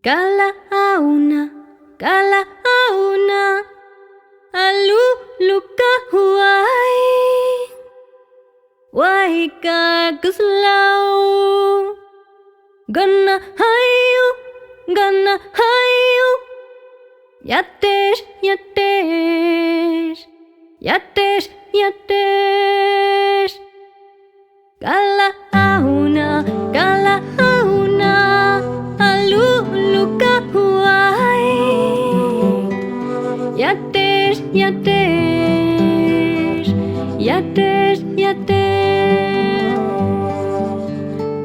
Kala auna, alu luka huai, wai ka kuslau, gana hayu, yatesh, kala auna, alu luka huai, yatesh,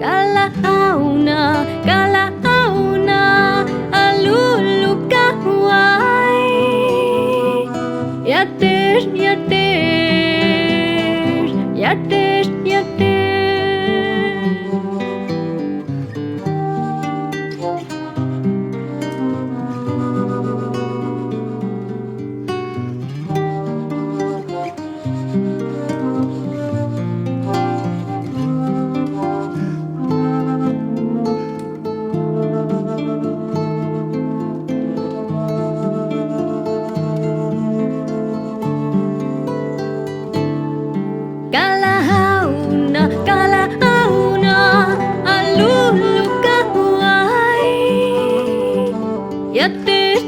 kala auna, alu luka huai, yatesh. Kala auna, alu luka huai, yatesh,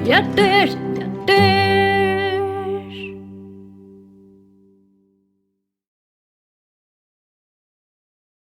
yatesh.